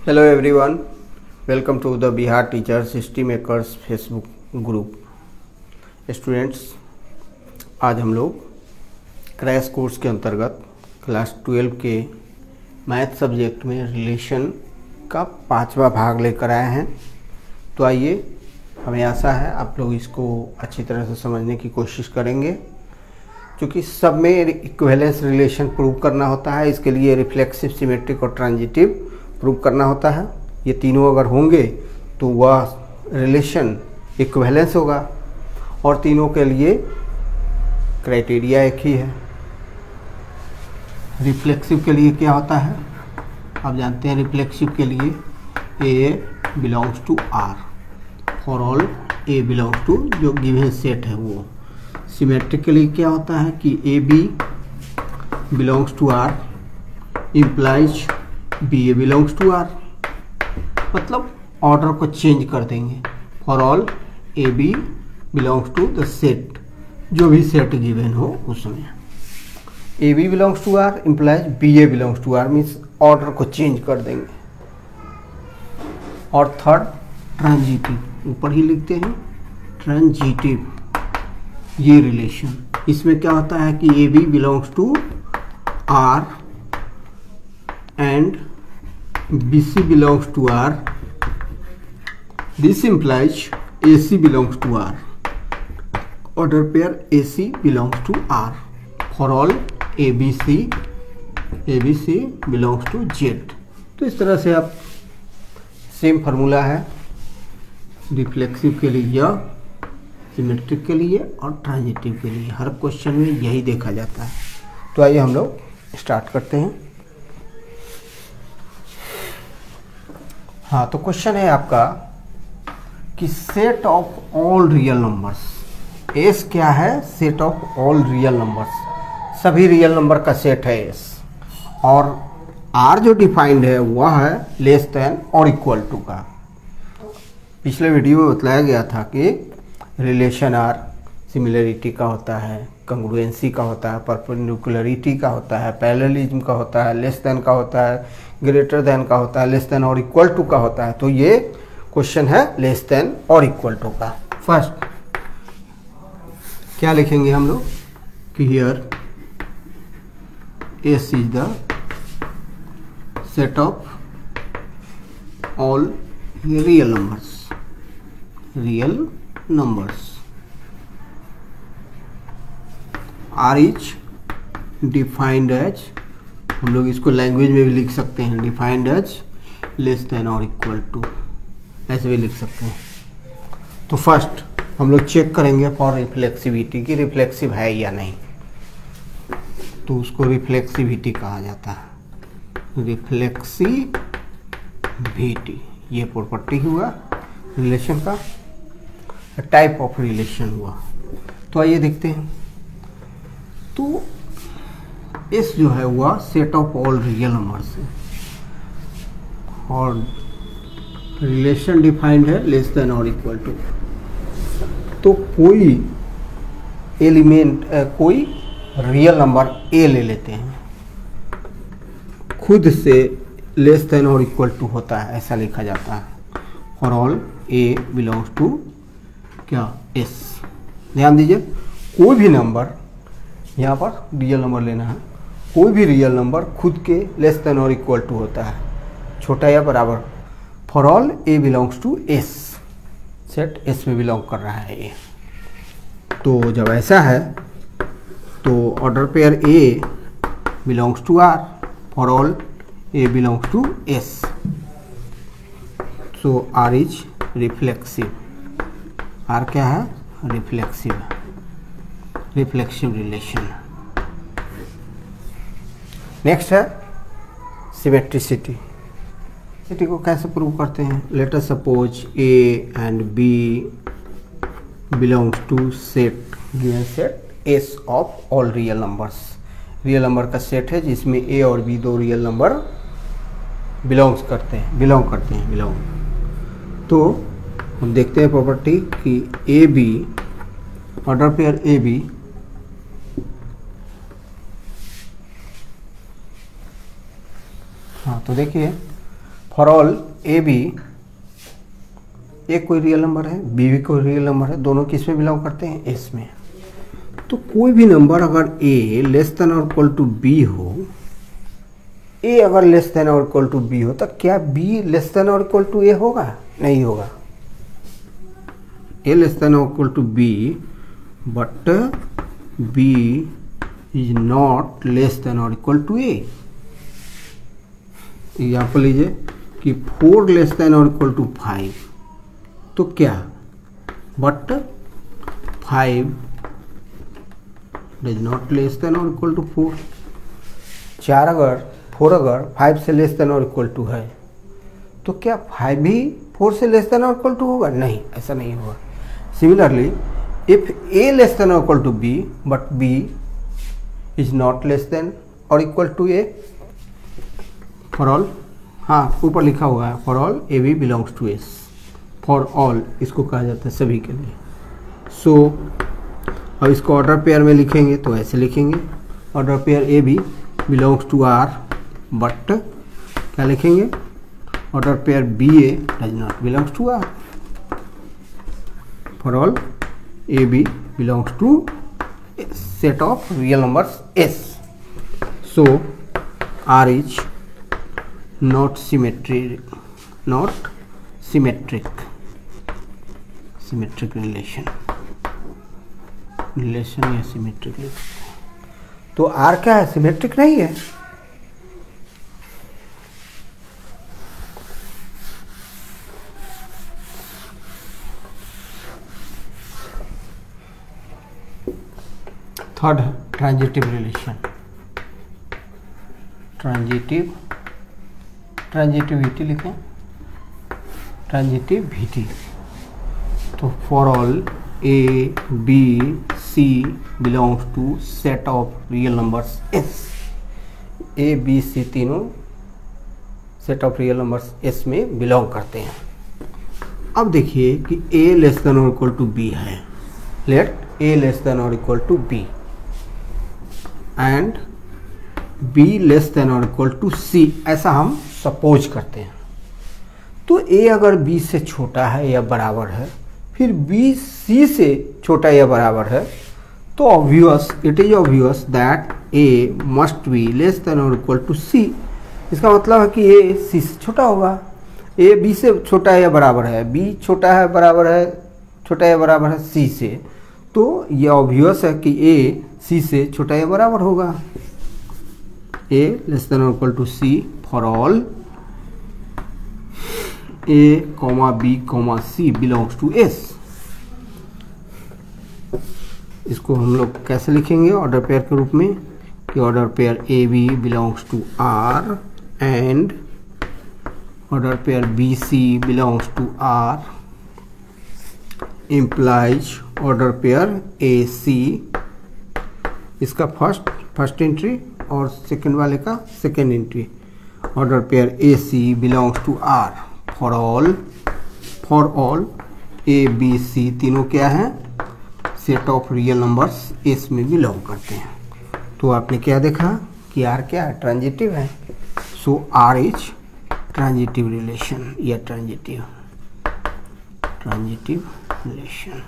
Hello everyone, welcome to the Bihar Teachers History Makers Facebook group. Students, आज हम लोग crash course के अंतर्गत क्लास 12 के मैथ सब्जेक्ट में रिलेशन का 5वां भाग लेकर आए हैं। तो आइए, हमें आशा है आप लोग इसको अच्छी तरह से समझने की कोशिश करेंगे, क्योंकि सब में इक्विवेलेंस रिलेशन प्रूव करना होता है। इसके लिए रिफ्लेक्सिव, सिमेट्रिक और ट्रांजिटिव प्रूव करना होता है। ये तीनों अगर होंगे तो वह रिलेशन इक्विवेलेंस होगा, और तीनों के लिए क्राइटेरिया एक ही है। रिफ्लेक्सिव के लिए क्या होता है आप जानते हैं। रिफ्लेक्सिव के लिए A belongs to R for all A belongs to जो गिवन सेट है वो। सिमेट्रिक के लिए क्या होता है कि AB belongs to R implies BA belongs to R, मतलब ऑर्डर को चेंज कर देंगे। For all AB belongs to the set, जो भी सेट गिवन हो उसमें AB belongs to R implies BA belongs to R, means order को change कर देंगे। और थर्ड ट्रांजिटिव, ऊपर ही लिखते हैं ट्रांजिटिव, ये रिलेशन। इसमें क्या होता है कि AB belongs to R and BC belongs to R. This implies AC belongs to R. Order pair AC belongs to R. For all ABC belongs to Z. तो इस तरह से आप सेम फार्मूला है रिफ्लेक्सिव के लिए या सिमेट्रिक के लिए और ट्रांजिटिव के लिए। हर क्वेश्चन में यही देखा जाता है। तो आइए हम लोग स्टार्ट करते हैं। हाँ, तो क्वेश्चन है आपका कि set of all real numbers. S क्या है? Set of all real numbers, सभी रियल नंबर का सेट है एस। और आर जो डिफाइंड है वह है लेस देन और इक्वल टू का। पिछले वीडियो में बताया गया था कि रिलेशन आर सिमिलरिटी का होता है, कंग्रुएंसी का होता है, परपेंडिकुलरिटी का होता है, पैरेललिज्म का होता है, लेस देन का होता है, ग्रेटर देन का होता है, लेस देन और इक्वल टू का होता है। तो ये क्वेश्चन है लेस देन और इक्वल टू का। फर्स्ट क्या लिखेंगे हम लोग कि here S is the set of all real numbers. R is defined as, हम लोग इसको लैंग्वेज में भी लिख सकते हैं, डिफाइंड एज लेस देन और इक्वल टू, ऐसे भी लिख सकते हैं। तो फर्स्ट हम लोग चेक करेंगे फॉर रिफ्लेक्सिविटी कि रिफ्लेक्सिव है या नहीं। तो उसको रिफ्लेक्सिविटी कहा जाता है, रिफ्लेक्सिविटी, ये प्रॉपर्टी हुआ रिलेशन का, टाइप ऑफ रिलेशन हुआ। तो आइए देखते हैं। तो एस जो है वह set of all real numbers है और रिलेशन डिफाइंड है लेस देन और इक्वल टू। तो कोई एलिमेंट, कोई रियल नंबर ए ले लेते हैं, खुद से लेस देन और इक्वल टू होता है, ऐसा लिखा जाता है। For all a belongs to क्या एस। ध्यान दीजिए, कोई भी नंबर, यहाँ पर रियल नंबर लेना है, कोई भी रियल नंबर खुद के लेस देन और इक्वल टू होता है, छोटा या बराबर। For all a belongs to S, set S में बिलोंग कर रहा है ए। तो जब ऐसा है तो order pair a belongs to R, for all a belongs to S. So R is reflexive. R क्या है? Reflexive, reflexive relation. नेक्स्ट है सिमेट्रिसिटी। सिटी को कैसे प्रूव करते हैं? Let us suppose a and B belongs to set, given set S of all real numbers. Real number का set है जिसमें ए और बी दो रियल नंबर बिलोंग करते हैं। तो हम देखते हैं प्रॉपर्टी कि ए बी, ऑर्डर पेयर ए बी हाँ, तो देखिए for all A b, a कोई रियल नंबर है, बी भी कोई रियल नंबर है, दोनों किस में बिलोंग करते हैं, एस में। तो कोई भी नंबर अगर ए लेस देन और इक्वल टू बी हो, ए अगर लेस देन और इक्वल टू बी हो, तो क्या बी लेस देन और इक्वल टू ए होगा? नहीं होगा। ए लेस देन और equal to B, but B is not less than और इक्वल टू ए। एग्जाम्पल लीजिए कि 4 लेस देन और इक्वल टू 5, तो क्या, but 5 does not less than और इक्वल टू 4। 4 अगर 5 से लेस देन और इक्वल टू है, तो क्या 5 भी 4 से लेस देन और इक्वल टू होगा? नहीं, ऐसा नहीं होगा। Similarly if A less than और equal to B, but B is not less than और equal to A, for all, हाँ ऊपर लिखा हुआ है for all A B belongs to S. For all इसको कहा जाता है सभी के लिए। सो अब इसको ऑर्डर पेयर में लिखेंगे तो ऐसे लिखेंगे, order pair A B belongs to R, but क्या लिखेंगे, order pair b a does not belongs to R. For all A B belongs to set of real numbers S. So R is not symmetric relation या symmetric. तो R क्या है, symmetric नहीं है। Third है transitive relation, transitivity लिखें, transitivity. तो for all A B C belongs to set of real numbers S. A B C तीनों set of real numbers S में बिलोंग करते हैं। अब देखिए कि ए लेस देन और इक्वल टू बी है, लेट ए लेस देन और equal to b and b less than और इक्वल टू सी, ऐसा हम सपोज करते हैं। तो ए अगर बी से छोटा है या बराबर है, फिर बी सी से छोटा या बराबर है, तो obvious, it is obvious that A must be less than और इक्वल टू सी। इसका मतलब है कि ए सी से छोटा होगा। ए बी से छोटा है या बराबर है, बी छोटा है बराबर है, छोटा या बराबर है सी से, तो ये ऑब्वियस है कि ए सी से छोटा या बराबर होगा। ए लेस देन और equal to c for all a comma b comma c belongs to S. इसको हम लोग कैसे लिखेंगे ऑर्डर पेयर के रूप में, कि order pair A B belongs to R and order pair B C belongs to R implies order pair A C, इसका फर्स्ट एंट्री और सेकंड वाले का second entry, order pair A C belongs to R for all A B C तीनों क्या है, set of real numbers S में belong करते हैं। तो आपने क्या देखा कि आर क्या है, ट्रांजिटिव है। So R is transitive relation या ट्रांजिटिव रिलेशन।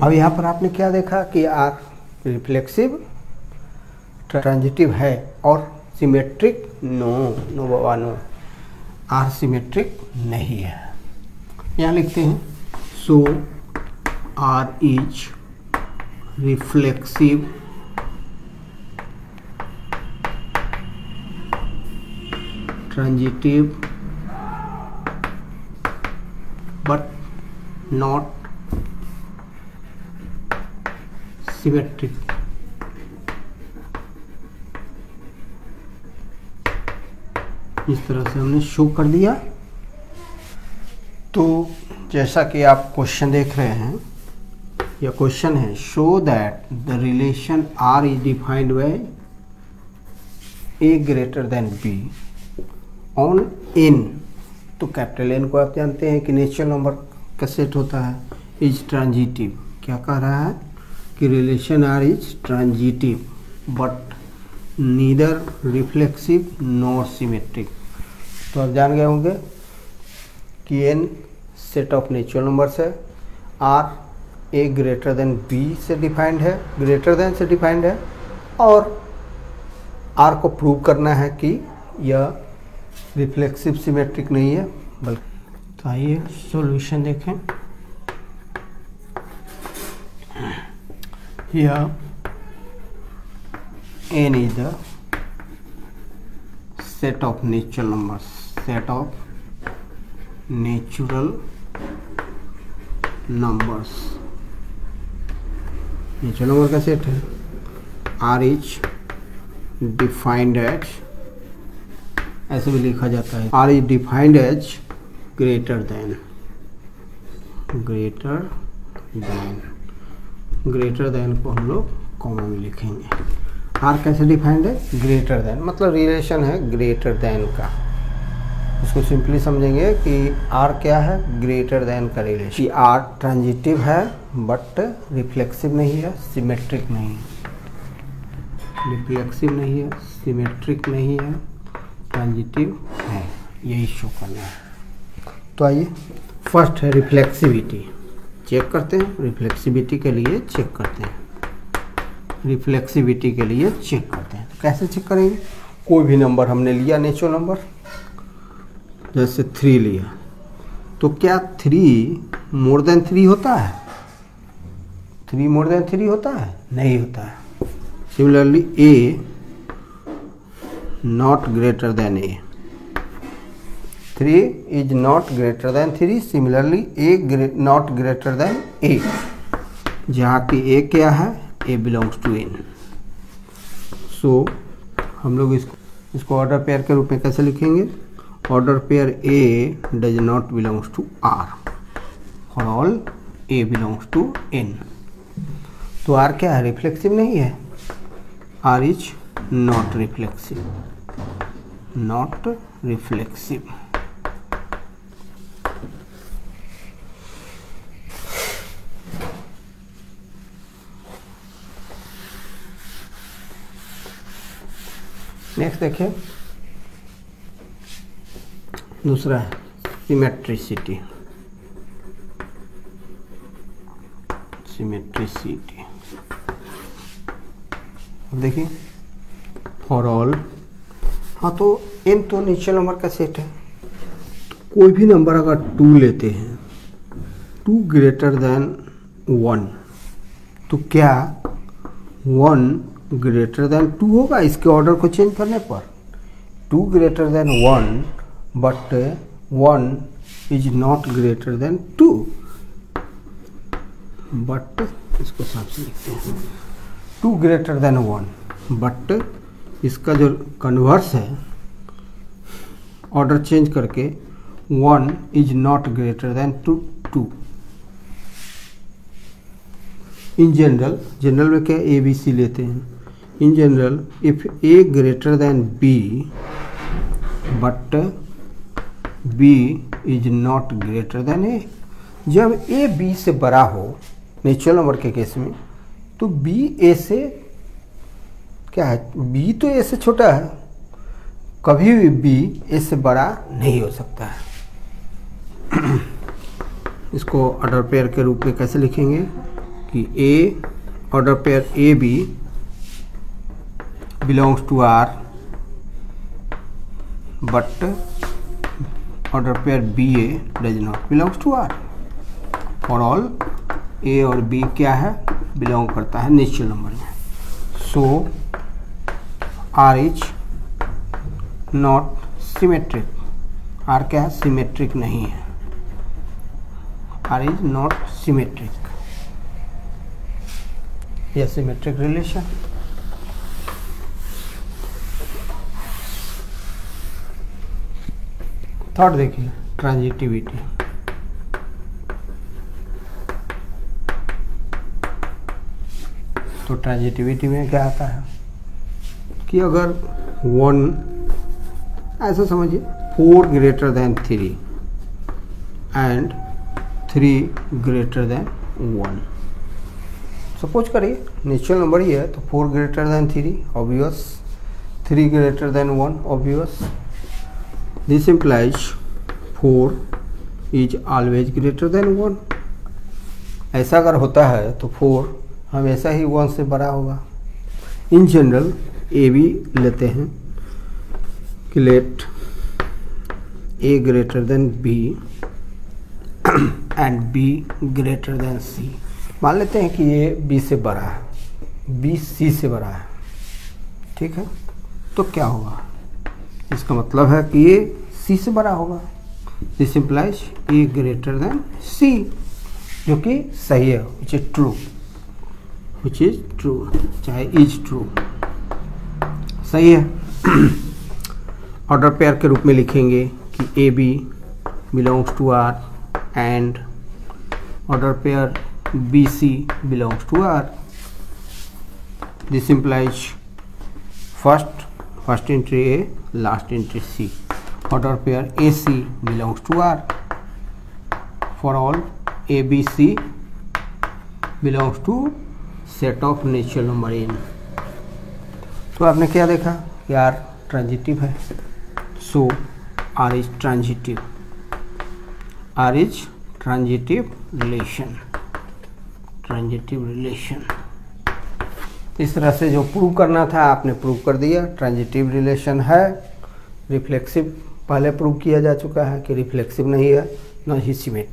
अब यहाँ पर आपने क्या देखा कि आर रिफ्लेक्सिव ट्रांजिटिव है और सिमेट्रिक नो बाबा नो, आर सिमेट्रिक नहीं है। यहाँ लिखते हैं so R is reflexive transitive but not symmetric। इस तरह से हमने शो कर दिया। तो जैसा कि आप क्वेश्चन देख रहे हैं, यह क्वेश्चन है show that the relation R is defined by a greater than b on N. तो कैपिटल एन को आप जानते हैं कि नेचुरल नंबर का सेट होता है, इज ट्रांजिटिव। क्या कह रहा है कि relation R is transitive but neither reflexive nor symmetric. तो आप जान गए होंगे कि n set of natural numbers है, r a greater than b से डिफाइंड है, ग्रेटर देन से डिफाइंड है, और r को प्रूव करना है कि यह रिफ्लेक्सिव सिमेट्रिक नहीं है बल्कि। तो आइए सॉल्यूशन देखें। Here n is the set of natural numbers, set of natural numbers, natural number का सेट है। r is defined as, ऐसे भी लिखा जाता है, r is defined as greater than, greater than को हम लोग कॉमा में लिखेंगे। r कैसे डिफाइंड है? ग्रेटर देन, मतलब रिलेशन है ग्रेटर देन का। इसको सिंपली समझेंगे कि r क्या है? ग्रेटर देन का रिलेशन। r ट्रांजिटिव है बट रिफ्लेक्सिव नहीं है, सिमेट्रिक नहीं है, रिफ्लेक्सिव नहीं है, सिमेट्रिक नहीं है, ट्रांजिटिव है, यही शो करना है। तो आइए फर्स्ट है रिफ्लेक्सिविटी, चेक करते हैं। रिफ्लेक्सिविटी के लिए चेक करते हैं, रिफ्लेक्सिविटी के लिए चेक करते हैं। तो कैसे चेक करेंगे? कोई भी नंबर हमने लिया, नेचुरल नंबर, जैसे 3 लिया, तो क्या 3 मोर देन 3 होता है? 3 मोर देन 3 होता है? नहीं होता है। Similarly a not greater then a, 3 is not greater than 3, similarly a not greater than a, जहाँ की a क्या है? a belongs to n। सो हम लोग इसको ऑर्डर पेयर के रूप में कैसे लिखेंगे? Order pair a does not belongs to r, for all a belongs to n। तो r क्या है? रिफ्लेक्सिव नहीं है, r is not reflexive, not reflexive। Next देखिए, दूसरा है सिमेट्रिसिटी। सिमेट्रिसिटी देखिए, फॉर ऑल, हाँ तो n तो नेचुरल नंबर का सेट है, तो कोई भी नंबर अगर 2 लेते हैं, 2 ग्रेटर देन 1, तो क्या 1 ग्रेटर देन 2 होगा इसके ऑर्डर को चेंज करने पर? 2 greater than 1 but 1 is not greater than 2, but इसको साफ से लिखते हैं, 2 ग्रेटर देन 1 बट इसका जो कन्वर्स है ऑर्डर चेंज करके 1 is not greater than 2। In general में क्या ए बी सी लेते हैं? In general if A greater than B but B is not greater than A, जब ए बी से बड़ा हो नेचुरल नंबर के केस में, तो बी ए से क्या है? बी तो ए से छोटा है, कभी भी बी ए से बड़ा नहीं हो सकता है। इसको ऑर्डर पेयर के रूप में कैसे लिखेंगे कि a order pair A B belongs to R but order pair BA does not belongs to R। for all A और B क्या है? बिलोंग करता है नेचुरल नंबर में। सो R is not symmetric, R क्या है? सिमेट्रिक नहीं है, R इज नॉट सिमेट्रिक, यह सिमेट्रिक रिलेशन। थर्ड देखिए, ट्रांजिटिविटी। तो ट्रांजिटिविटी में क्या आता है कि अगर 1, ऐसा समझिए 4 greater than 3 and 3 greater than 1, suppose करिए नेचुरल नंबर ही है तो 4 greater than 3 obvious 3 greater than 1, obvious. This implies 4 is always greater than 1. ऐसा अगर होता है तो 4 हमेशा ही 1 से बड़ा होगा. इन जनरल ए बी लेते हैं कि let A greater than B and B greater than C. मान लेते हैं कि ये बी से बड़ा है, बी सी से बड़ा है, ठीक है. तो क्या होगा, इसका मतलब है कि ये सी से बड़ा होगा. This implies A greater than C, जो कि सही है, which is true, which is true, चाहे इज ट्रू, सही है. ऑर्डर पेयर के रूप में लिखेंगे कि A B belongs to R and order pair B C belongs to R. This implies first entry A, last entry C. Order pair A C belongs to R. For all A B C belongs to set of natural number n. तो आपने क्या देखा कि R transitive है, so R is transitive. R is transitive relation, transitive relation. इस तरह से जो प्रूव करना था आपने प्रूव कर दिया. ट्रांजिटिव रिलेशन है. रिफ्लेक्सिव पहले प्रूव किया जा चुका है कि रिफ्लेक्सिव नहीं है, न ही सिमेट्रिक.